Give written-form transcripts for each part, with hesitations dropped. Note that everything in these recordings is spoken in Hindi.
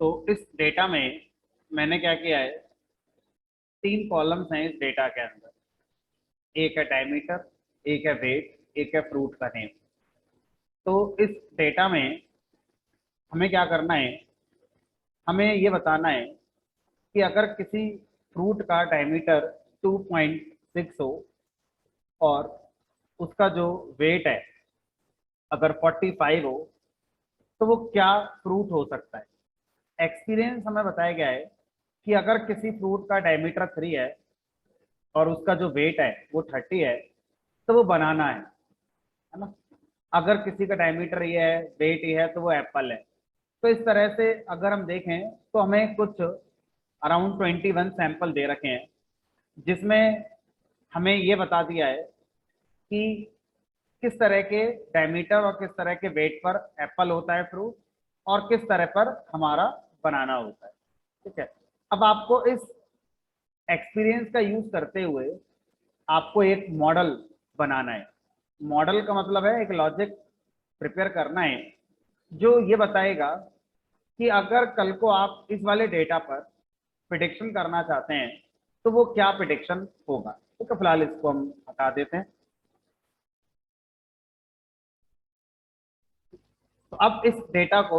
तो इस डेटा में मैंने क्या किया है, 3 कॉलम्स हैं इस डेटा के अंदर। एक है डायमीटर, एक है वेट, एक है फ्रूट का नेम। तो इस डेटा में हमें क्या करना है, हमें ये बताना है कि अगर किसी फ्रूट का डायमीटर 2.6 हो और उसका जो वेट है अगर 45 हो, तो वो क्या फ्रूट हो सकता है। एक्सपीरियंस हमें बताया गया है कि अगर किसी फ्रूट का डायमीटर 3 है और उसका जो वेट है वो 30 है, तो वो बनाना है ना। अगर किसी का डायमीटर ये है, वेट ये है, तो वो एप्पल है। तो इस तरह से अगर हम देखें तो हमें कुछ अराउंड 21 सैंपल दे रखे हैं, जिसमें हमें ये बता दिया है कि किस तरह के डायमीटर और किस तरह के वेट पर एप्पल होता है फ्रूट, और किस तरह पर हमारा बनाना होता है। ठीक है, अब आपको इस एक्सपीरियंस का यूज करते हुए आपको एक मॉडल बनाना है। मॉडल का मतलब है एक लॉजिक प्रिपेयर करना है जो ये बताएगा कि अगर कल को आप इस वाले डेटा पर प्रिडिक्शन करना चाहते हैं तो वो क्या प्रिडिक्शन होगा। तो फिलहाल इसको हम हटा देते हैं। तो अब इस डेटा को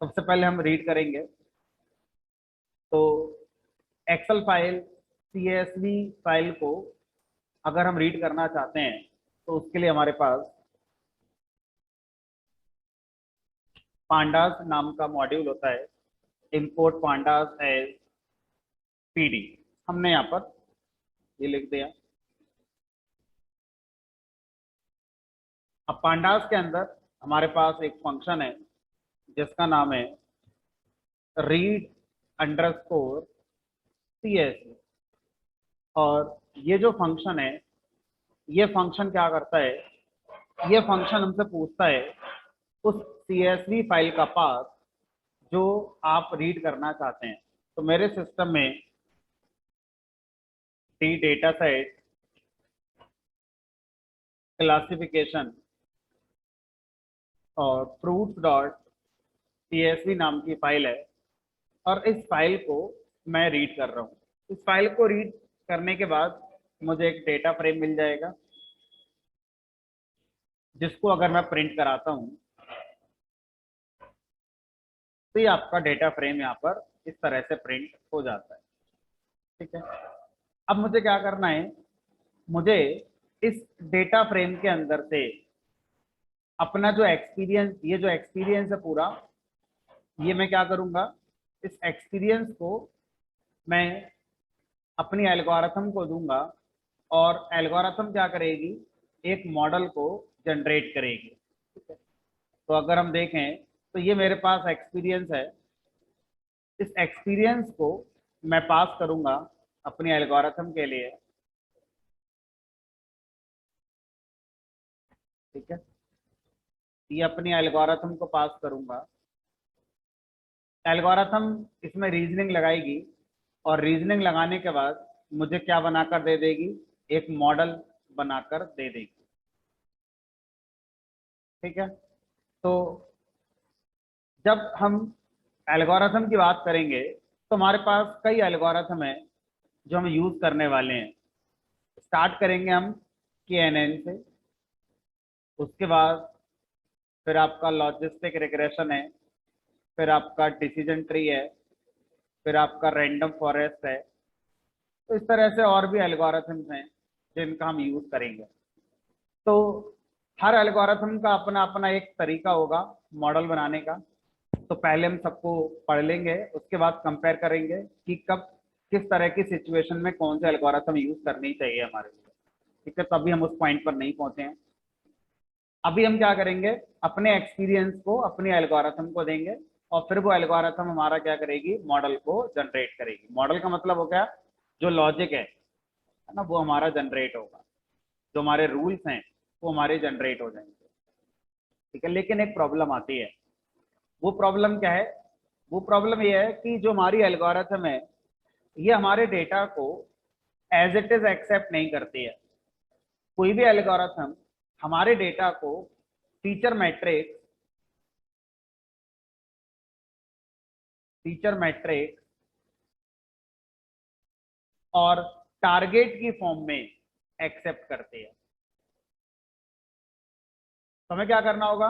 सबसे पहले हम रीड करेंगे। तो एक्सेल फाइल, सीएसवी फाइल को अगर हम रीड करना चाहते हैं तो उसके लिए हमारे पास पांडास नाम का मॉड्यूल होता है। इंपोर्ट पांडास एज पीडी, हमने यहाँ पर ये लिख दिया। अब पांडास के अंदर हमारे पास एक फंक्शन है जिसका नाम है रीड अंडरस्कोर सीएसवी। और ये जो फंक्शन है, ये फंक्शन क्या करता है, ये फंक्शन हमसे पूछता है उस सीएसवी फाइल का पाथ जो आप रीड करना चाहते हैं। तो मेरे सिस्टम में डी डेटा सेट क्लासिफिकेशन और फ्रूट्स डॉट सीएसवी नाम की फाइल है, और इस फाइल को मैं रीड कर रहा हूँ। इस फाइल को रीड करने के बाद मुझे एक डेटा फ्रेम मिल जाएगा, जिसको अगर मैं प्रिंट कराता हूँ तो ये आपका डेटा फ्रेम यहाँ पर इस तरह से प्रिंट हो जाता है। ठीक है, अब मुझे क्या करना है, मुझे इस डेटा फ्रेम के अंदर से अपना जो एक्सपीरियंस, ये जो एक्सपीरियंस है पूरा, ये मैं क्या करूंगा, इस एक्सपीरियंस को मैं अपनी एल्गोरिथम को दूंगा, और एल्गोरिथम क्या करेगी, एक मॉडल को जनरेट करेगी। ठीक है, तो अगर हम देखें तो ये मेरे पास एक्सपीरियंस है। इस एक्सपीरियंस को मैं पास करूंगा अपनी एल्गोरिथम के लिए। ठीक है, ये अपनी एल्गोरिथम को पास करूंगा। एल्गोरिथम इसमें रीजनिंग लगाएगी, और रीजनिंग लगाने के बाद मुझे क्या बनाकर दे देगी, एक मॉडल बनाकर दे देगी। ठीक है, तो जब हम एल्गोरिथम की बात करेंगे तो हमारे पास कई एल्गोरिथम है जो हम यूज करने वाले हैं। स्टार्ट करेंगे हम KNN से, उसके बाद फिर आपका लॉजिस्टिक रिग्रेशन है, फिर आपका डिसीजन ट्री है, फिर आपका रैंडम फॉरेस्ट है। तो इस तरह से और भी एल्गोरिथम्स हैं जिनका हम यूज करेंगे। तो हर एल्गोरिथम का अपना अपना एक तरीका होगा मॉडल बनाने का। तो पहले हम सबको पढ़ लेंगे, उसके बाद कंपेयर करेंगे कि कब किस तरह की सिचुएशन में कौन सा एल्गोरिथम यूज करनी चाहिए हमारे लिए। ठीक है, तभी हम उस पॉइंट पर नहीं पहुंचे हैं। अभी हम क्या करेंगे, अपने एक्सपीरियंस को अपनी एल्गोरिथम को देंगे, और फिर वो एल्गोरिथम हमारा क्या करेगी, मॉडल को जनरेट करेगी। मॉडल का मतलब हो गया जो लॉजिक है ना, वो हमारा जनरेट होगा, जो हमारे रूल्स हैं वो हमारे जनरेट हो जाएंगे। ठीक है, लेकिन एक प्रॉब्लम आती है। वो प्रॉब्लम क्या है, वो प्रॉब्लम ये है कि जो हमारी एल्गोरिथम है ये हमारे डेटा को एज इट इज एक्सेप्ट नहीं करती है। कोई भी एल्गोरिथम हमारे डेटा को फीचर मैट्रिक्स फीचर मैट्रिक्स और टारगेट की फॉर्म में एक्सेप्ट करते हैं। तो हमें क्या करना होगा,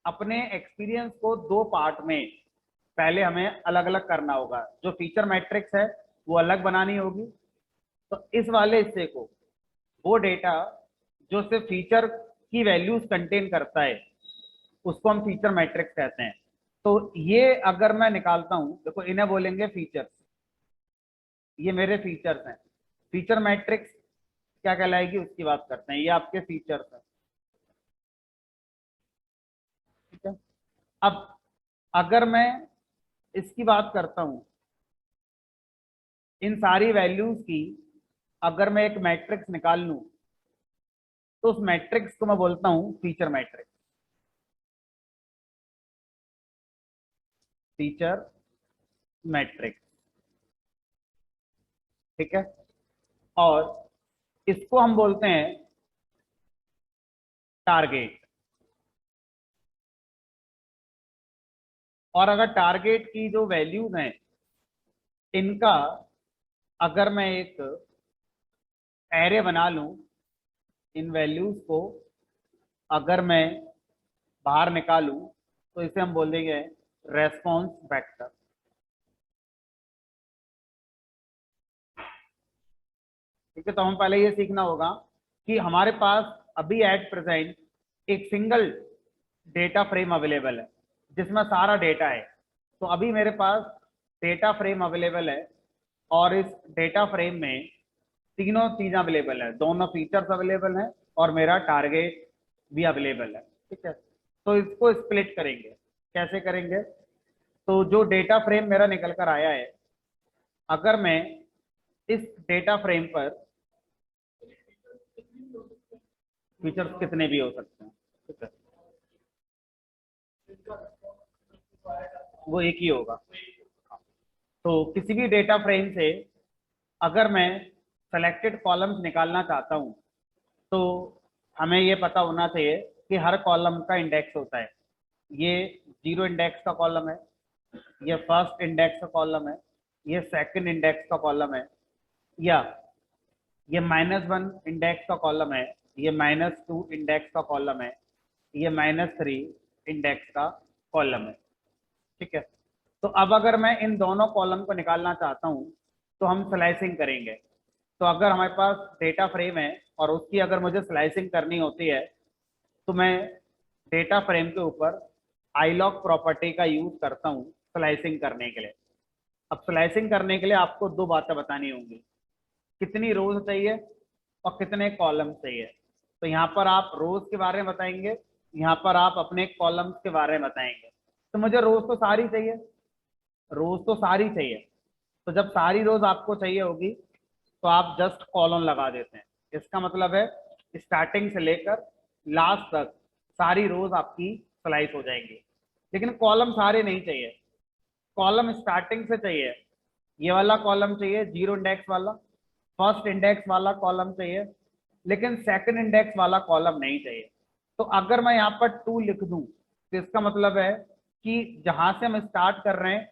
अपने एक्सपीरियंस को दो पार्ट में पहले हमें अलग अलग करना होगा। जो फीचर मैट्रिक्स है वो अलग बनानी होगी। तो इस वाले हिस्से को, वो डेटा जो सिर्फ फीचर की वैल्यूज कंटेन करता है, उसको हम फीचर मैट्रिक्स कहते हैं। तो ये अगर मैं निकालता हूं, देखो इन्हें बोलेंगे फीचर्स, ये मेरे फीचर्स हैं। फीचर मैट्रिक्स क्या कहलाएगी उसकी बात करते हैं, ये आपके फीचर्स हैं। ठीक है, अब अगर मैं इसकी बात करता हूं, इन सारी वैल्यूज की अगर मैं एक मैट्रिक्स निकाल लूं, तो उस मैट्रिक्स को मैं बोलता हूं फीचर मैट्रिक्स। फीचर मैट्रिक्स, ठीक है। और इसको हम बोलते हैं टारगेट। और अगर टारगेट की जो वैल्यूज हैं, इनका अगर मैं एक एरे बना लूं, इन वैल्यूज को अगर मैं बाहर निकालूं, तो इसे हम बोल देंगे रेस्पॉन्स वेक्टर। ठीक है, तो हम पहले ये सीखना होगा कि हमारे पास अभी एट प्रेजेंट एक सिंगल डेटा फ्रेम अवेलेबल है जिसमें सारा डेटा है। तो अभी मेरे पास डेटा फ्रेम अवेलेबल है और इस डेटा फ्रेम में तीनों चीजें अवेलेबल है, दोनों फीचर्स अवेलेबल हैं और मेरा टारगेट भी अवेलेबल है। ठीक है, तो इसको स्प्लिट करेंगे। कैसे करेंगे, तो जो डेटा फ्रेम मेरा निकल कर आया है, अगर मैं इस डेटा फ्रेम पर, फीचर्स कितने भी हो सकते हैं, ठीक है, वो एक ही होगा। तो किसी भी डेटा फ्रेम से अगर मैं सेलेक्टेड कॉलम्स निकालना चाहता हूं, तो हमें ये पता होना चाहिए कि हर कॉलम का इंडेक्स होता है। ये 0 इंडेक्स का कॉलम है, ये फर्स्ट इंडेक्स का कॉलम है, ये सेकंड इंडेक्स का कॉलम है, या ये -1 इंडेक्स का कॉलम है, ये -2 इंडेक्स का कॉलम है, ये -3 इंडेक्स का कॉलम है। ठीक है, तो अब अगर मैं इन दोनों कॉलम को निकालना चाहता हूं, तो हम स्लाइसिंग करेंगे। तो अगर हमारे पास डेटा फ्रेम है और उसकी अगर मुझे स्लाइसिंग करनी होती है, तो मैं डेटा फ्रेम के ऊपर आईलॉग प्रॉपर्टी का यूज करता हूँ स्लाइसिंग करने के लिए। अब स्लाइसिंग करने के लिए आपको दो बातें बतानी होंगी, कितनी रोज चाहिए और कितने कॉलम चाहिए। तो यहाँ पर आप रोज के बारे में बताएंगे, यहाँ पर आप अपने कॉलम्स के बारे में बताएंगे। तो मुझे रोज तो सारी चाहिए, रोज तो सारी चाहिए। तो जब सारी रोज आपको चाहिए होगी, तो आप जस्ट कॉलम लगा देते हैं। इसका मतलब है स्टार्टिंग से लेकर लास्ट तक सारी रोज आपकी स्लाइस हो जाएंगी। लेकिन कॉलम सारे नहीं चाहिए, कॉलम स्टार्टिंग से चाहिए। ये वाला कॉलम चाहिए 0 इंडेक्स वाला, फर्स्ट इंडेक्स वाला कॉलम चाहिए, लेकिन सेकंड इंडेक्स वाला कॉलम नहीं चाहिए। तो अगर मैं यहाँ पर 2 लिख दूं, तो इसका मतलब है कि जहां से हम स्टार्ट कर रहे हैं,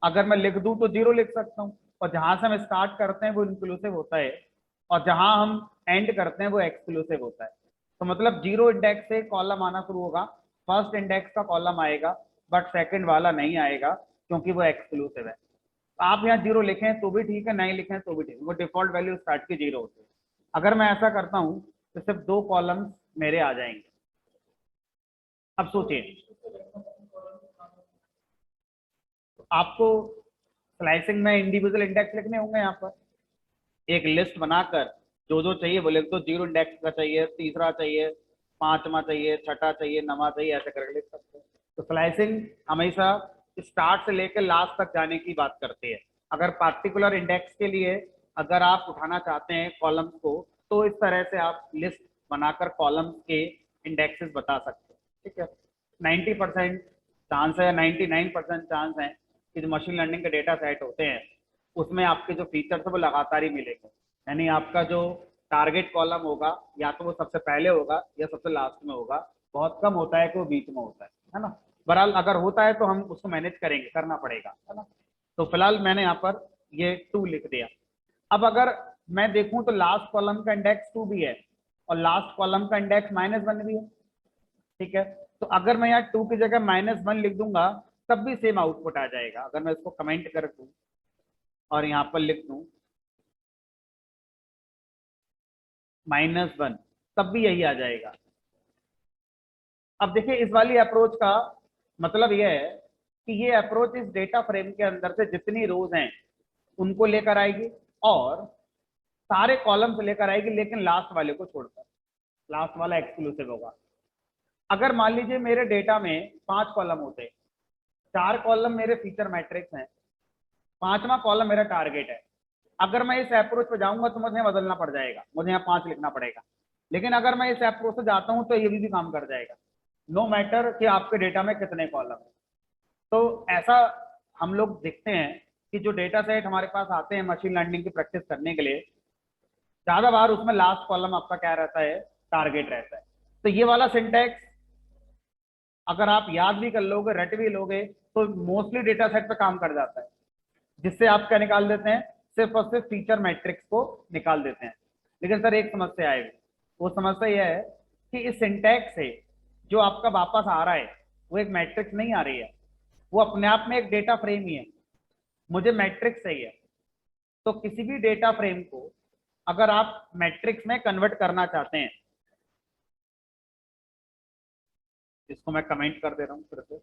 अगर मैं लिख दूं तो 0 लिख सकता हूँ, और जहां से हम स्टार्ट करते हैं वो इंक्लूसिव होता है, और जहां हम एंड करते हैं वो एक्सक्लूसिव होता है। तो मतलब 0 इंडेक्स से कॉलम आना शुरू होगा, फर्स्ट इंडेक्स का कॉलम आएगा, बट सेकंड वाला नहीं आएगा क्योंकि वो एक्सक्लूसिव है। आप यहाँ 0 लिखें तो भी ठीक है, नहीं लिखें तो भी ठीक है, वो डिफॉल्ट वैल्यू स्टार्ट की 0 होती है। अगर मैं ऐसा करता हूँ तो सिर्फ 2 कॉलम्स मेरे आ जाएंगे। अब सोचिए, आपको स्लाइसिंग में इंडिविजुअल इंडेक्स लिखने होंगे। यहाँ पर एक लिस्ट बनाकर जो जो चाहिए वो लिख दो, 0 इंडेक्स का चाहिए, तीसरा चाहिए, पांचवा चाहिए, छठा चाहिए, नवा चाहिए, ऐसे करके लिख सकते हैं। तो स्लाइसिंग हमेशा स्टार्ट से लेकर लास्ट तक जाने की बात करती है। अगर पार्टिकुलर इंडेक्स के लिए अगर आप उठाना चाहते हैं कॉलम्स को, तो इस तरह से आप लिस्ट बनाकर कॉलम्स के इंडेक्सेस बता सकते हैं। ठीक है, 90% चांस है, 99% चांस है कि जो मशीन लर्निंग के डेटा सेट होते हैं, उसमें आपके जो फीचर्स है वो लगातार ही मिलेंगे। यानी आपका जो टारगेट कॉलम होगा, या तो वो सबसे पहले होगा या सबसे लास्ट में होगा। बहुत कम होता है कि वो बीच में होता है ना। बहरहाल अगर होता है तो हम उसको मैनेज करेंगे, करना पड़ेगा, है ना। तो फिलहाल मैंने यहाँ पर ये 2 लिख दिया। अब अगर मैं देखूं तो लास्ट कॉलम का इंडेक्स 2 भी है और लास्ट कॉलम का इंडेक्स -1 भी है। ठीक है, तो अगर मैं यहाँ 2 की जगह -1 लिख दूंगा तब भी सेम आउटपुट आ जाएगा। अगर मैं इसको कमेंट कर दूं और यहाँ पर लिख दूं -1 तब भी यही आ जाएगा। अब देखिए इस वाली अप्रोच का मतलब यह है कि ये अप्रोच इस डेटा फ्रेम के अंदर से जितनी रोज हैं उनको लेकर आएगी और सारे कॉलम से लेकर आएगी, लेकिन लास्ट वाले को छोड़कर। लास्ट वाला एक्सक्लूसिव होगा। अगर मान लीजिए मेरे डेटा में 5 कॉलम होते, 4 कॉलम मेरे फीचर मैट्रिक्स हैं, 5वां कॉलम मेरा टारगेट है। अगर मैं इस अप्रोच पे जाऊंगा तो मुझे बदलना पड़ जाएगा, मुझे यहाँ 5 लिखना पड़ेगा। लेकिन अगर मैं इस अप्रोच से जाता हूँ तो ये भी काम कर जाएगा, नो मैटर कि आपके डेटा में कितने कॉलम है। तो ऐसा हम लोग देखते हैं कि जो डेटा सेट हमारे पास आते हैं मशीन लर्निंग की प्रैक्टिस करने के लिए, ज्यादा बार उसमें लास्ट कॉलम आपका क्या रहता है, टारगेट रहता है। तो ये वाला सिंटैक्स अगर आप याद भी कर लोगे, रट भी लोगे, तो मोस्टली डेटा सेट पे काम कर जाता है, जिससे आप क्या निकाल देते हैं, सिर्फ और सिर्फ फीचर मैट्रिक्स को निकाल देते हैं। लेकिन सर एक समस्या आएगी, वो समस्या यह है कि इस सिंटैक्स से जो आपका वापस आ रहा है वो एक मैट्रिक्स नहीं आ रही है, वो अपने आप में एक डेटा फ्रेम ही है। मुझे मैट्रिक्स चाहिए, तो किसी भी डेटा फ्रेम को अगर आप मैट्रिक्स में कन्वर्ट करना चाहते हैं, इसको मैं कमेंट कर दे रहा हूं फिर से,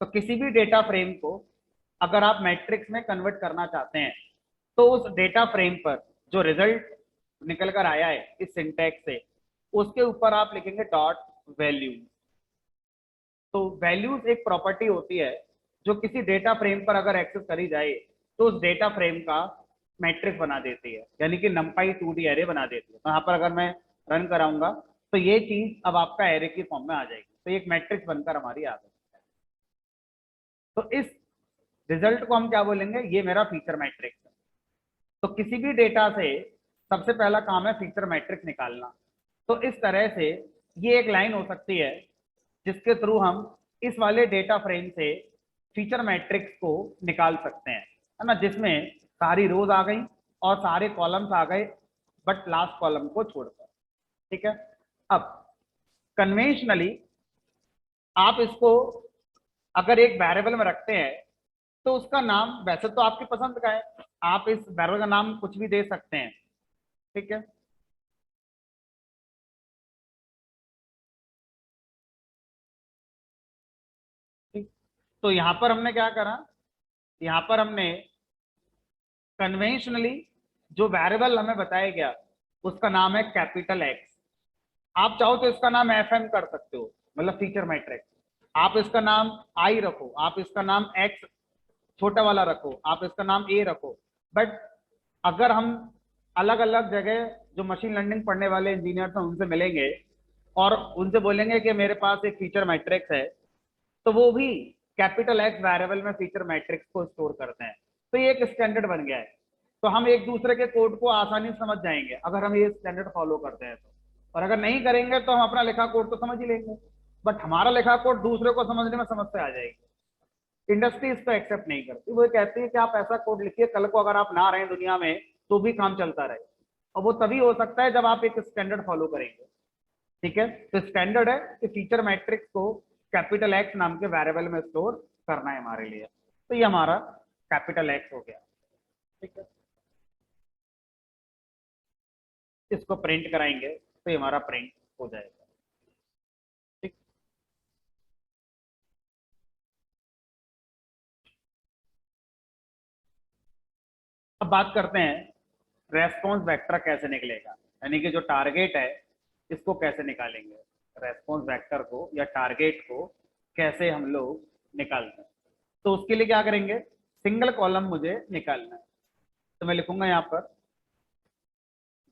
तो किसी भी डेटा फ्रेम को अगर आप मैट्रिक्स में कन्वर्ट करना चाहते हैं तो उस डेटा फ्रेम पर जो रिजल्ट निकल कर आया है इस सिंटैक्स से, उसके ऊपर आप लिखेंगे डॉट वैल्यू। तो वैल्यूज एक प्रॉपर्टी होती है जो किसी डेटा फ्रेम पर अगर एक्सेस करी जाए तो उस डेटा फ्रेम का मैट्रिक्स बना देती है, यानी कि नंपाई 2D एरे बना देती है। तो यहाँ पर अगर मैं रन कराऊंगा तो ये चीज अब आपका एरे की फॉर्म में आ जाएगी, तो एक मैट्रिक्स बनकर हमारी आ गई। तो इस रिजल्ट को हम क्या बोलेंगे, ये मेरा फीचर मैट्रिक्स है। तो किसी भी डेटा से सबसे पहला काम है फीचर मैट्रिक्स निकालना। तो इस तरह से ये एक लाइन हो सकती है जिसके थ्रू हम इस वाले डेटा फ्रेम से फीचर मैट्रिक्स को निकाल सकते हैं, है ना, जिसमें सारी रोज आ गई और सारे कॉलम्स आ गए, बट लास्ट कॉलम को छोड़कर। ठीक है, अब कन्वेंशनली आप इसको अगर एक वेरिएबल में रखते हैं तो उसका नाम वैसे तो आपकी पसंद का है, आप इस वेरिएबल का नाम कुछ भी दे सकते हैं। ठीक है, ठीक। तो यहां पर हमने क्या करा, यहां पर हमने कन्वेंशनली जो वेरिएबल हमें बताया गया उसका नाम है कैपिटल एक्स। आप चाहो तो इसका नाम एफ एम कर सकते हो, मतलब फीचर मैट्रिक्स। आप इसका नाम आई रखो, आप इसका नाम एक्स छोटा वाला रखो, आप इसका नाम ए रखो। बट अगर हम अलग अलग जगह जो मशीन लर्निंग पढ़ने वाले इंजीनियर्स हैं उनसे मिलेंगे और उनसे बोलेंगे कि मेरे पास एक फीचर मैट्रिक्स है, तो वो भी कैपिटल एक्स वेरिएबल में फीचर मैट्रिक्स को स्टोर करते हैं। तो ये एक स्टैंडर्ड बन गया है। तो हम एक दूसरे के कोड को आसानी से समझ जाएंगे अगर हम ये स्टैंडर्ड फॉलो करते हैं तो। और अगर नहीं करेंगे तो हम अपना लिखा कोड तो समझ ही लेंगे, बट हमारा लिखा कोड दूसरे को समझने में समस्या आ जाएगी। इंडस्ट्री इसको एक्सेप्ट नहीं करती, वो कहती है कि आप ऐसा कोड लिखिए कल को अगर आप ना रहे दुनिया में तो भी काम चलता रहे। और वो तभी हो सकता है जब आप एक स्टैंडर्ड फॉलो करेंगे। ठीक है, तो स्टैंडर्ड है कि फीचर मैट्रिक्स को कैपिटल एक्स नाम के वेरिएबल में स्टोर करना है हमारे लिए। तो ये हमारा कैपिटल एक्स हो गया। ठीक है, इसको प्रिंट कराएंगे तो ये हमारा प्रिंट हो जाएगा। ठीक, अब बात करते हैं रेस्पॉन्स वेक्टर कैसे निकलेगा, यानी कि जो टारगेट है इसको कैसे निकालेंगे, रेस्पॉन्स वेक्टर को या टारगेट को कैसे हम लोग निकालते हैं। तो उसके लिए क्या करेंगे, सिंगल कॉलम मुझे निकालना है। तो मैं लिखूंगा यहाँ पर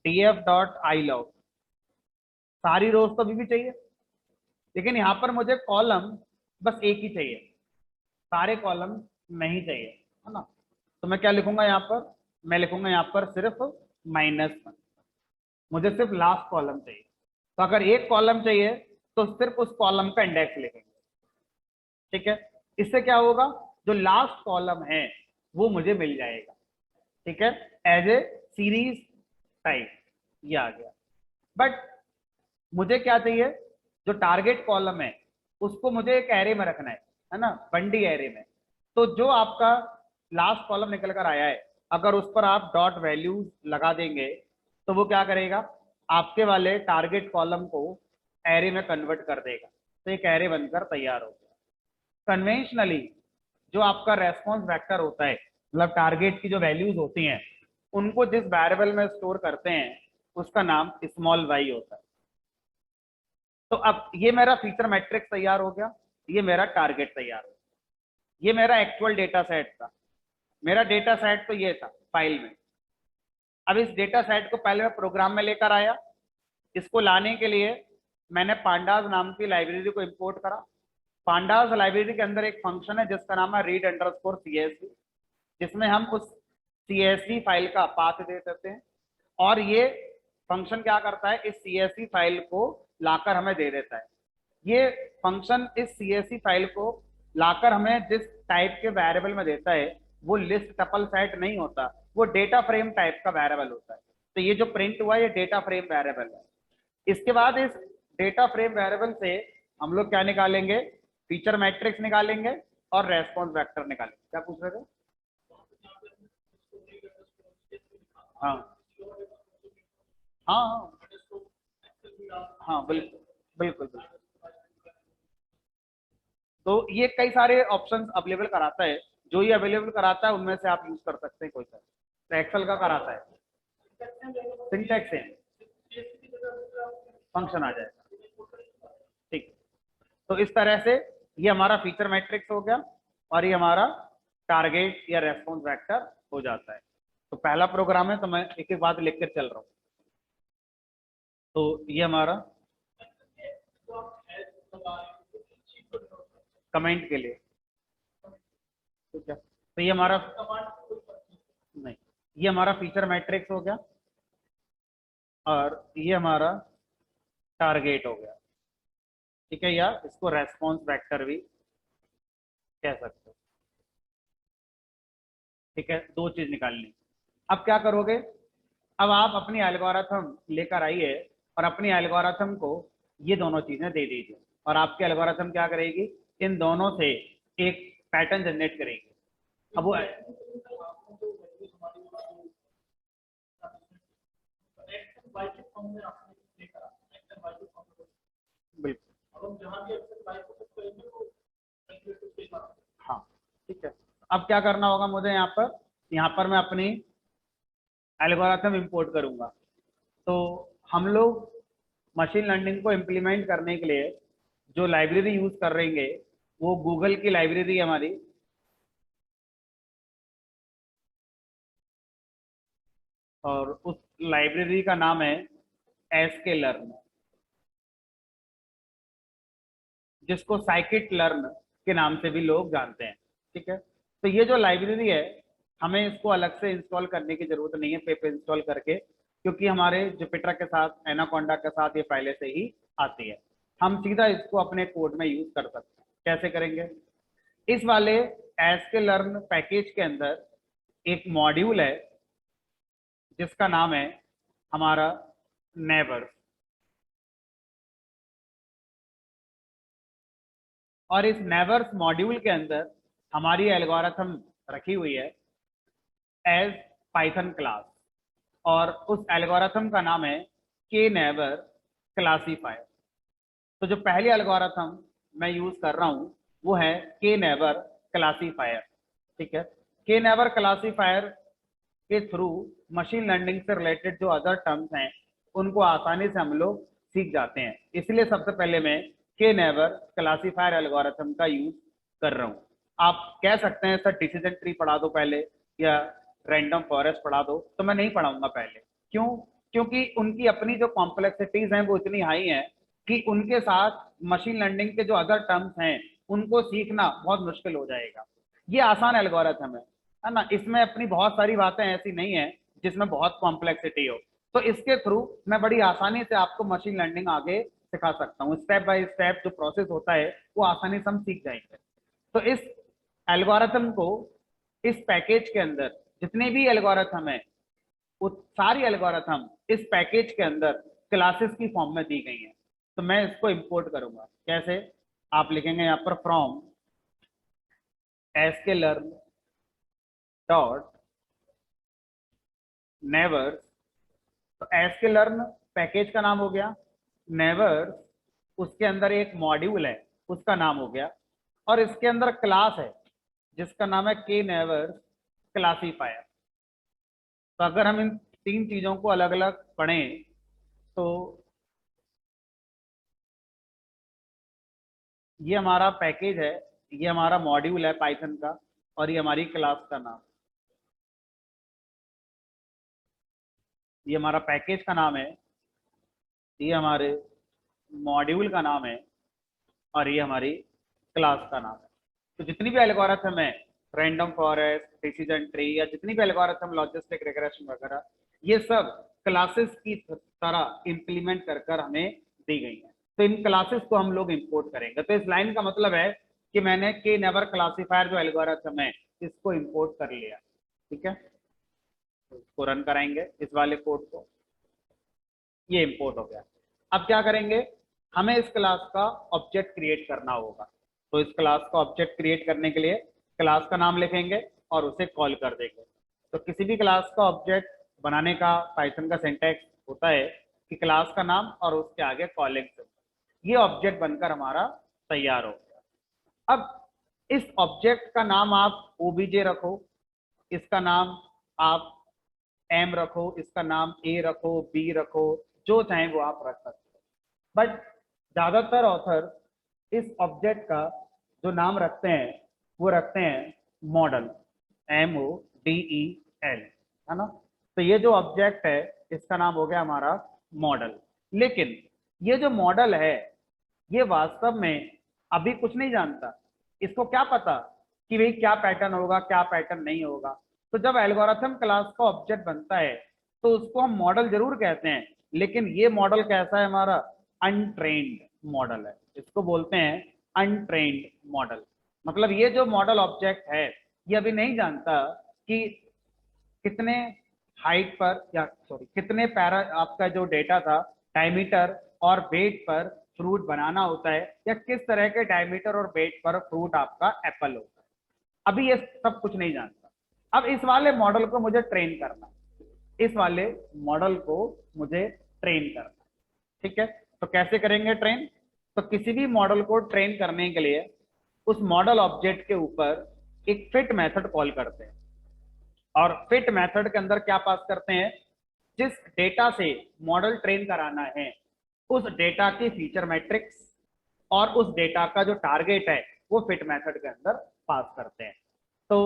df डॉट आई लॉग, सारी रोज तो अभी भी चाहिए, लेकिन यहाँ पर मुझे कॉलम बस एक ही चाहिए, सारे कॉलम नहीं चाहिए, है ना। तो मैं क्या लिखूंगा यहाँ पर, मैं लिखूंगा यहाँ पर सिर्फ -1, मुझे सिर्फ लास्ट कॉलम चाहिए। तो अगर एक कॉलम चाहिए तो सिर्फ उस कॉलम का इंडेक्स लिखेंगे। ठीक है, इससे क्या होगा, जो लास्ट कॉलम है वो मुझे मिल जाएगा, ठीक है, एज ए सीरीज टाइप, ये आ गया। बट मुझे क्या चाहिए, जो टारगेट कॉलम है उसको मुझे एक एरे में रखना है ना, बंडी एरे में। तो जो आपका लास्ट कॉलम निकल कर आया है, अगर उस पर आप डॉट वैल्यूज लगा देंगे तो वो क्या करेगा, आपके वाले टारगेट कॉलम को एरे में कन्वर्ट कर देगा, तो एक एरे बनकर तैयार हो गया। कन्वेंशनली जो आपका रेस्पॉन्स वेक्टर होता है, मतलब टारगेट की जो वैल्यूज होती हैं, उनको जिस वेरिएबल में स्टोर करते हैं उसका नाम स्मॉल वाई होता है। तो अब ये मेरा फीचर मैट्रिक्स तैयार हो गया, ये मेरा टारगेट तैयार हो गया, ये मेरा एक्चुअल डेटा सेट था। मेरा डेटा सेट तो ये था फाइल में। अब इस डेटा सेट को पहले मैं प्रोग्राम में लेकर आया। इसको लाने के लिए मैंने पांडाज नाम की लाइब्रेरी को इंपोर्ट करा। पांडाज लाइब्रेरी के अंदर एक फंक्शन है जिसका नाम है रीड अंडरस्कोर सीएसवी, जिसमें हम उस सीएसवी फाइल का पाथ दे देते हैं, और ये फंक्शन क्या करता है, इस सीएसवी फाइल को लाकर हमें दे देता है। ये फंक्शन इस सीएसवी फाइल को लाकर हमें जिस टाइप के वेरिएबल में देता है वो लिस्ट टपल सेट नहीं होता, वो डेटा फ्रेम टाइप का वेरिएबल होता है। तो ये जो प्रिंट हुआ ये डेटा फ्रेम वेरिएबल है। इसके बाद इस डेटा फ्रेम वेरिएबल से हम लोग क्या निकालेंगे, फीचर मैट्रिक्स निकालेंगे और रेस्पॉन्स वेक्टर निकालेंगे। क्या पूछ रहे थे? हाँ हाँ हाँ हाँ, बिल्कुल बिल्कुल बिल्कुल। तो ये कई सारे ऑप्शंस अवेलेबल कराता है, जो ये अवेलेबल कराता है उनमें से आप यूज कर सकते हैं कोई सा। तो एक्सेल का कराता है, सिंटैक्स सेम, फंक्शन आ जाएगा, ठीक। तो इस तरह से ये हमारा फीचर मैट्रिक्स हो गया और ये हमारा टारगेट या रेस्पॉन्स वेक्टर हो जाता है। तो पहला प्रोग्राम है, तो मैं एक एक बात लिख कर चल रहा हूँ। तो ये हमारा कमेंट के लिए, ठीक है। तो ये हमारा नहीं, ये हमारा फीचर मैट्रिक्स हो गया और ये हमारा टारगेट हो गया, ठीक है, या इसको रेस्पॉन्स वेक्टर भी कह सकते हो, ठीक है। दो चीज निकालनी। अब क्या करोगे, अब आप अपनी एल्गोरिथम लेकर आइए और अपनी एल्गोरिथम को ये दोनों चीजें दे दीजिए, और आपकी एल्गोरिथम क्या करेगी, इन दोनों से एक पैटर्न जनरेट करेगी। अब वो बिल्कुल, हाँ, ठीक है। अब क्या करना होगा मुझे, यहाँ पर मैं अपनी एल्गोरिथम इंपोर्ट करूंगा। तो हम लोग मशीन लर्निंग को इम्प्लीमेंट करने के लिए जो लाइब्रेरी यूज कर रहेंगे वो गूगल की लाइब्रेरी है हमारी, और उस लाइब्रेरी का नाम है एसके लर्न, जिसको साइकिट लर्न के नाम से भी लोग जानते हैं, ठीक है। तो ये जो लाइब्रेरी है, हमें इसको अलग से इंस्टॉल करने की जरूरत नहीं है पे इंस्टॉल करके, क्योंकि हमारे जुपिटर के साथ, एनाकोंडा के साथ ये पहले से ही आती है। हम सीधा इसको अपने कोड में यूज कर सकते हैं। कैसे करेंगे, इस वाले एसके लर्न पैकेज के अंदर एक मॉड्यूल है जिसका नाम है हमारा नेबर्स, और इस नेबर्स मॉड्यूल के अंदर हमारी एल्गोरिथम रखी हुई है एज पाइथन क्लास, और उस एल्गोरिथम का नाम है के नेबर क्लासीफायर। तो जो पहली एल्गोरिथम मैं यूज कर रहा हूं वो है के नेबर क्लासीफायर, ठीक है। के नेबर क्लासीफायर के थ्रू मशीन लर्निंग से रिलेटेड जो अदर टर्म्स हैं उनको आसानी से हम लोग सीख जाते हैं। इसलिए सबसे पहले मैं के नेबर क्लासीफायर एल्गोरिथम का यूज कर रहा हूँ। आप कह सकते हैं सर डिसीजन ट्री पढ़ा दो पहले, या रैंडम फॉरेस्ट पढ़ा दो, तो मैं नहीं पढ़ाऊंगा पहले। क्यों? क्योंकि उनकी अपनी जो कॉम्प्लेक्सिटीज हैं वो इतनी हाई हैं कि उनके साथ मशीन लर्निंग के जो अदर टर्म्स हैं उनको सीखना बहुत मुश्किल हो जाएगा। ये आसान एल्गोरिथम है ना, इसमें अपनी बहुत सारी बातें ऐसी नहीं है जिसमें बहुत कॉम्प्लेक्सिटी हो। तो इसके थ्रू मैं बड़ी आसानी से आपको मशीन लर्निंग आगे सिखा सकता हूँ। स्टेप बाय स्टेप जो प्रोसेस होता है वो आसानी से हम सीख जाएंगे। तो इस एल्गोरिथम को इस पैकेज के अंदर जितने भी एल्गोरिथम है वो सारी एल्गोरिथम इस पैकेज के अंदर क्लासेस की फॉर्म में दी गई हैं। तो मैं इसको इंपोर्ट करूंगा कैसे, आप लिखेंगे यहाँ पर फ्रॉम sklearn डॉट नेवर्स। तो sklearn पैकेज का नाम हो गया, नेवर्स उसके अंदर एक मॉड्यूल है उसका नाम हो गया, और इसके अंदर क्लास है जिसका नाम है knever's क्लासीफायर। तो अगर हम इन तीन चीजों को अलग अलग पढ़ें तो ये हमारा पैकेज है, ये हमारा मॉड्यूल है पाइथन का, और ये हमारी क्लास का नाम, ये हमारा पैकेज का नाम है, ये हमारे मॉड्यूल का नाम है, और ये हमारी क्लास का नाम है। तो जितनी भी एल्गोरिथम है, रैंडम फॉरेस्ट, डिसीजन ट्री, या जितनी भी एल्गोरिथम, लॉजिस्टिक रिग्रेशन वगैरह, ये सब क्लासेस की तरह इंप्लीमेंट कर कर हमें दी गई है। तो इन क्लासेस को हम लोग इंपोर्ट करेंगे। तो इस लाइन का मतलब है कि मैंने knever क्लासीफायर जो एल्गोरिथम है इसको इंपोर्ट कर लिया। ठीक है, तो इसको रन कराएंगे इस वाले कोड को, ये इंपोर्ट हो गया। अब क्या करेंगे, हमें इस क्लास का ऑब्जेक्ट क्रिएट करना होगा। तो इस क्लास का ऑब्जेक्ट क्रिएट करने के लिए क्लास का नाम लिखेंगे और उसे कॉल कर देंगे। तो किसी भी क्लास का ऑब्जेक्ट बनाने का पाइथन का सिंटैक्स होता है कि क्लास का नाम और उसके आगे कॉलिंग सिंबल। ये ऑब्जेक्ट बनकर हमारा तैयार हो गया। अब इस ऑब्जेक्ट का नाम आप ओबीजे रखो, इसका नाम आप एम रखो, इसका नाम ए रखो, बी रखो, जो चाहे वो आप रख सकते हो। बट ज्यादातर ऑथर इस ऑब्जेक्ट का जो नाम रखते हैं वो रखते हैं मॉडल, MODEL, है ना। तो ये जो ऑब्जेक्ट है इसका नाम हो गया हमारा मॉडल। लेकिन ये जो मॉडल है ये वास्तव में अभी कुछ नहीं जानता। इसको क्या पता कि भाई क्या पैटर्न होगा क्या पैटर्न नहीं होगा। तो जब एल्गोरिथम क्लास का ऑब्जेक्ट बनता है तो उसको हम मॉडल जरूर कहते हैं, लेकिन ये मॉडल कैसा है, हमारा अनट्रेन्ड मॉडल है। इसको बोलते हैं अनट्रेन्ड मॉडल। मतलब ये जो मॉडल ऑब्जेक्ट है ये अभी नहीं जानता कि कितने हाइट पर, या सॉरी कितने पैरा आपका जो डेटा था डायमीटर और वेट पर फ्रूट बनाना होता है, या किस तरह के डायमीटर और वेट पर फ्रूट आपका एप्पल होता है। अभी ये सब कुछ नहीं जानता। अब इस वाले मॉडल को मुझे ट्रेन करना, इस वाले मॉडल को मुझे ट्रेन करना। ठीक है, तो कैसे करेंगे ट्रेन। तो किसी भी मॉडल को ट्रेन करने के लिए उस मॉडल ऑब्जेक्ट के ऊपर एक फिट मेथड कॉल करते हैं, और फिट मेथड के अंदर क्या पास करते हैं, जिस डेटा से मॉडल ट्रेन कराना है उस डेटा की फीचर मैट्रिक्स और उस डेटा का जो टारगेट है वो फिट मेथड के अंदर पास करते हैं। तो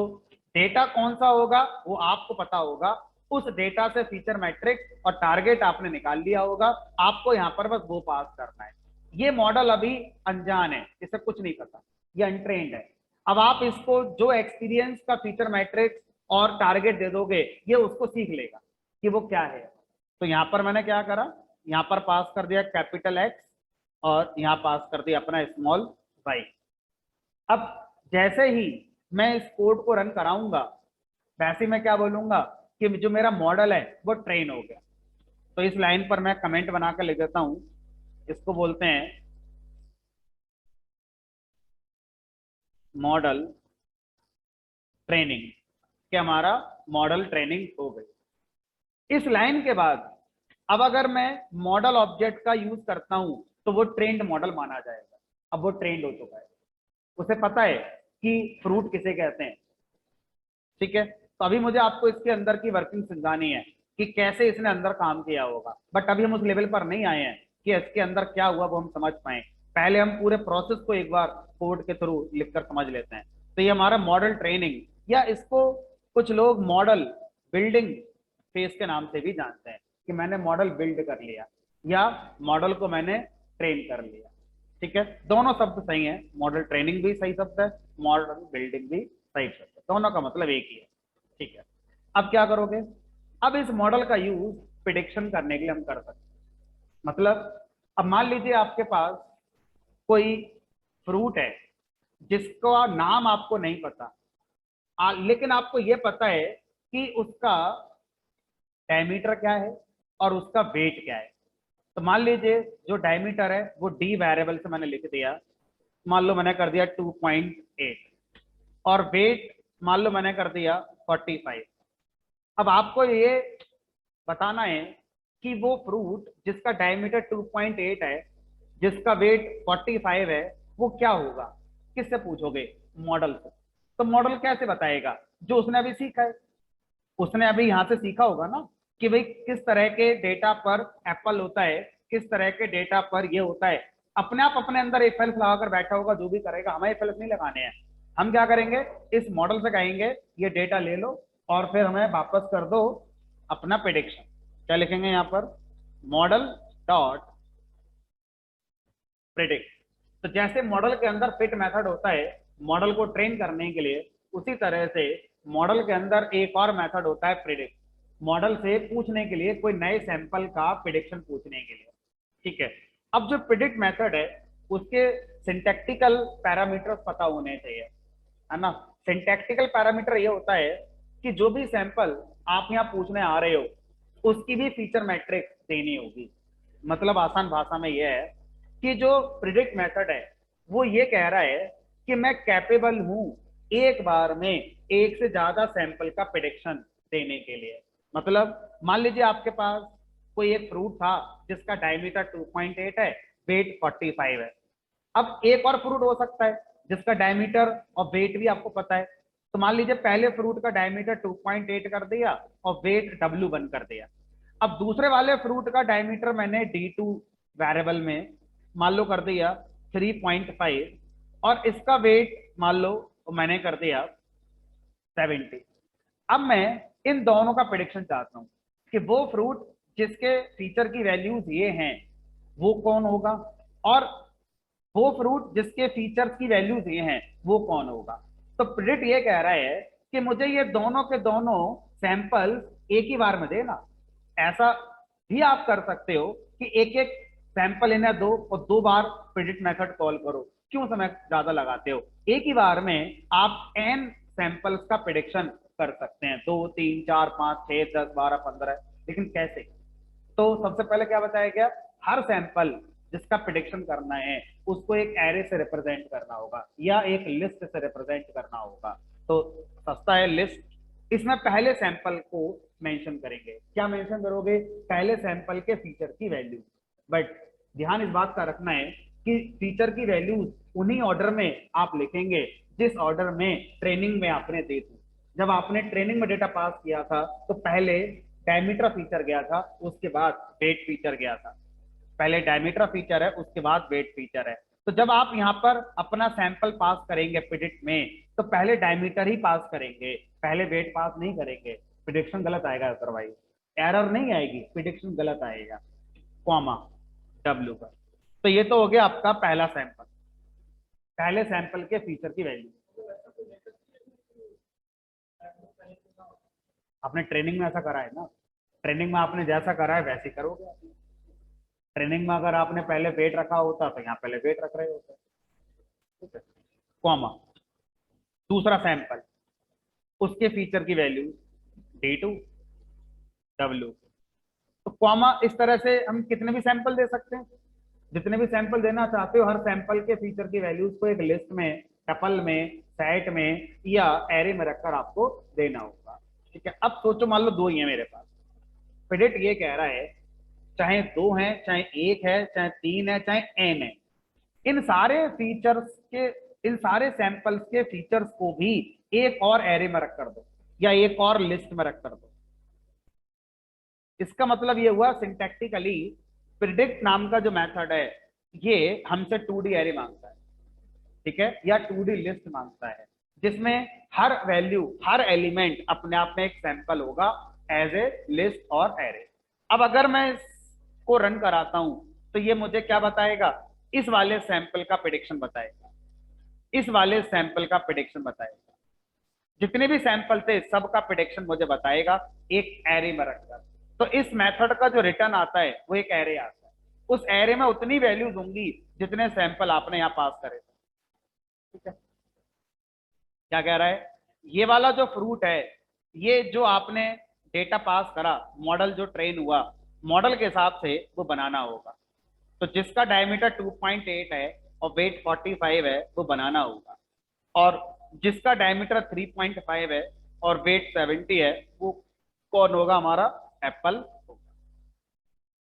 डेटा कौन सा होगा वो आपको पता होगा, उस डेटा से फीचर मैट्रिक्स और टारगेट आपने निकाल लिया होगा, आपको यहाँ पर बस वो पास करना है। ये मॉडल अभी अनजान है, इसे कुछ नहीं पता, ये अनट्रेन्ड है। अब आप इसको जो एक्सपीरियंस का फीचर मैट्रिक्स और टारगेट दे दोगे ये उसको सीख लेगा कि वो क्या है। तो यहाँ पर मैंने क्या करा, यहाँ पर पास कर दिया कैपिटल X और यहाँ पास कर दिया अपना स्मॉल y। अब जैसे ही मैं इस कोड को रन कराऊंगा वैसे मैं क्या बोलूंगा कि जो मेरा मॉडल है वो ट्रेन हो गया। तो इस लाइन पर मैं कमेंट बनाकर लिख देता हूं, इसको बोलते हैं मॉडल ट्रेनिंग, कि हमारा मॉडल ट्रेनिंग हो गई। इस लाइन के बाद अब अगर मैं मॉडल ऑब्जेक्ट का यूज करता हूं तो वो ट्रेंड मॉडल माना जाएगा। अब वो ट्रेंड हो चुका है, उसे पता है कि फ्रूट किसे कहते हैं। ठीक है, तो अभी मुझे आपको इसके अंदर की वर्किंग समझानी है कि कैसे इसने अंदर काम किया होगा। बट अभी हम उस लेवल पर नहीं आए हैं कि इसके अंदर क्या हुआ वो हम समझ पाए। पहले हम पूरे प्रोसेस को एक बार कोड के थ्रू लिखकर समझ लेते हैं। तो ये हमारा मॉडल ट्रेनिंग, या इसको कुछ लोग मॉडल बिल्डिंग फेज के नाम से भी जानते हैं कि मैंने मॉडल बिल्ड कर लिया या मॉडल को मैंने ट्रेन कर लिया। ठीक है, दोनों शब्द सही है, मॉडल ट्रेनिंग भी सही शब्द है, मॉडल बिल्डिंग भी सही शब्द है, दोनों का मतलब एक ही है। ठीक है, अब क्या करोगे, अब इस मॉडल का यूज प्रिडिक्शन करने के लिए हम कर सकते हैं। मतलब अब मान लीजिए आपके पास कोई फ्रूट है जिसका नाम आपको नहीं पता, लेकिन आपको ये पता है कि उसका डायमीटर क्या है और उसका वेट क्या है। तो मान लीजिए जो डायमीटर है वो डी वेरिएबल से मैंने लिख दिया, मान लो मैंने कर दिया 2.8, और वेट मान लो मैंने कर दिया 45। अब आपको ये बताना है कि वो फ्रूट जिसका डायमीटर 2.8 है, जिसका वेट 45 है, वो क्या होगा। किससे पूछोगे? मॉडल से। तो मॉडल कैसे बताएगा? जो उसने अभी सीखा है, उसने अभी यहाँ से सीखा होगा ना कि भाई किस तरह के डेटा पर एप्पल होता है, किस तरह के डेटा पर ये होता है। अपने आप अपने अंदर इफ एल्स लगाकर बैठा होगा, जो भी करेगा। हमें इफ एल्स नहीं लगाने हैं। हम क्या करेंगे, इस मॉडल से कहेंगे ये डेटा ले लो और फिर हमें वापस कर दो अपना प्रेडिक्शन। क्या लिखेंगे यहाँ पर? Model dot predict. तो जैसे मॉडल के अंदर फिट मेथड होता है मॉडल को ट्रेन करने के लिए, उसी तरह से मॉडल के अंदर एक और मेथड होता है प्रिडिक्ट। मॉडल से पूछने के लिए, कोई नए सैंपल का प्रिडिक्शन पूछने के लिए। ठीक है। अब जो प्रिडिक्ट मेथड है उसके सिंटैक्टिकल पैरामीटर्स पता होने चाहिए, है ना। सिंटैक्टिकल पैरामीटर ये होता है कि जो भी सैंपल आप यहाँ पूछने आ रहे हो उसकी भी फीचर मैट्रिक्स देनी होगी। मतलब आसान भाषा में यह है कि जो प्रिडिक्ट मेथड है वो ये कह रहा है कि मैं कैपेबल हूं एक बार में एक से ज्यादा सैंपल का प्रिडिक्शन देने के लिए। मतलब मान लीजिए आपके पास कोई एक फ्रूट था जिसका डायमीटर 2.8 है, वेट 45 है। अब एक और फ्रूट हो सकता है जिसका डायमीटर और वेट भी आपको पता है। तो मान लीजिए पहले फ्रूट का डायमीटर 2.8 कर दिया और वेट W1 कर दिया। अब दूसरे वाले फ्रूट का डायमीटर मैंने D2 वेरिएबल में मान लो कर दिया 3.5, और इसका वेट मान लो मैंने कर दिया 70। अब मैं इन दोनों का प्रेडिक्शन चाहता हूं कि वो फ्रूट जिसके फीचर की वैल्यूज ये हैं वो कौन होगा, और वो फ्रूट जिसके फीचर्स की वैल्यूज ये हैं वो कौन होगा। तो प्रिडिक्ट ये कह रहा है कि मुझे ये दोनों के दोनों सैंपल एक ही बार में देना। ऐसा भी आप कर सकते हो कि एक एक सैंपल इन्हें दो और दो बार प्रिडिक्ट मेथड कॉल करो। क्यों समय ज्यादा लगाते हो? एक ही बार में आप n सैंपल्स का प्रिडिक्शन कर सकते हैं, 2 3 4 5 6 10 12 15। लेकिन कैसे? तो सबसे पहले क्या बताया गया, हर सैंपल जिसका प्रिडिक्शन करना है उसको एक एरे से रिप्रेजेंट करना होगा या एक लिस्ट से रिप्रेजेंट करना होगा। तो सस्ता है लिस्ट। इसमें पहले सैंपल को मेंशन करेंगे। क्या मेंशन करोगे? पहले सैंपल के फीचर की वैल्यू। बट ध्यान इस बात का रखना है कि फीचर की वैल्यूज उन्हीं ऑर्डर में आप लिखेंगे जिस ऑर्डर में ट्रेनिंग में आपने दी थी। जब आपने ट्रेनिंग में डेटा पास किया था तो पहले डायमीटर फीचर गया था, उसके बाद वेट फीचर गया था। पहले डायमीटर फीचर है, उसके बाद वेट फीचर है। तो जब आप यहाँ पर अपना सैंपल पास करेंगे प्रिडिक्ट में तो पहले डायमीटर ही पास करेंगे, पहले वेट पास नहीं करेंगे। प्रिडिक्शन गलत आएगा अदरवाइज। एरर नहीं आएगी, प्रिडिक्शन गलत आएगा। कॉमा W का। तो ये तो हो गया आपका पहला सैंपल, पहले सैंपल के फीचर की वैल्यू। आपने ट्रेनिंग में ऐसा करा है ना, ट्रेनिंग में आपने जैसा करा है वैसे ही करोगे। ट्रेनिंग में अगर आपने पहले वेट रखा होता तो यहाँ पहले वेट रख रहे होते। ठीक है। कॉमा दूसरा सैंपल, उसके फीचर की वैल्यू D2 W। तो कॉमा इस तरह से हम कितने भी सैंपल दे सकते हैं, जितने भी सैंपल देना चाहते हो हर सैंपल के फीचर की वैल्यूज को एक लिस्ट में, टपल में, सेट में या एरे में रखकर आपको देना होगा। ठीक है। अब सोचो मान लो दो ही है मेरे पास। प्रिडिक्ट ये कह रहा है चाहे दो है, चाहे एक है, चाहे तीन है, चाहे n है, इन सारे फीचर्स के, इन सारे सैंपल्स के फीचर्स को भी एक और एरे में रख कर दो या एक और लिस्ट में रख कर दो। इसका मतलब ये हुआ सिंटैक्टिकली प्रिडिक्ट नाम का जो मेथड है ये हमसे 2D एरे मांगता है। ठीक है, या 2D लिस्ट मांगता है जिसमें हर वैल्यू, हर एलिमेंट अपने आप में एक सैंपल होगा एज ए लिस्ट और एरे। अब अगर मैं इसको रन कराता हूं तो ये मुझे क्या बताएगा? इस वाले सैंपल का प्रेडिक्शन बताएगा, इस वाले सैंपल का प्रेडिक्शन बताएगा। जितने भी सैंपल थे सबका प्रेडिक्शन मुझे बताएगा एक एरे में रखकर। तो इस मेथड का जो रिटर्न आता है वो एक एरे आता है। उस एरे में उतनी वैल्यूज होंगी जितने सैंपल आपने यहाँ पास करे थे। ठीक है। क्या कह रहा है? ये वाला जो फ्रूट है, ये जो आपने डेटा पास करा, मॉडल जो ट्रेन हुआ, मॉडल के हिसाब से वो बनाना होगा। तो जिसका डायमीटर 2.8 है और वेट 45 है वो बनाना होगा, और जिसका डायमीटर 3.5 है और वेट 70 है वो कौन होगा? हमारा एप्पल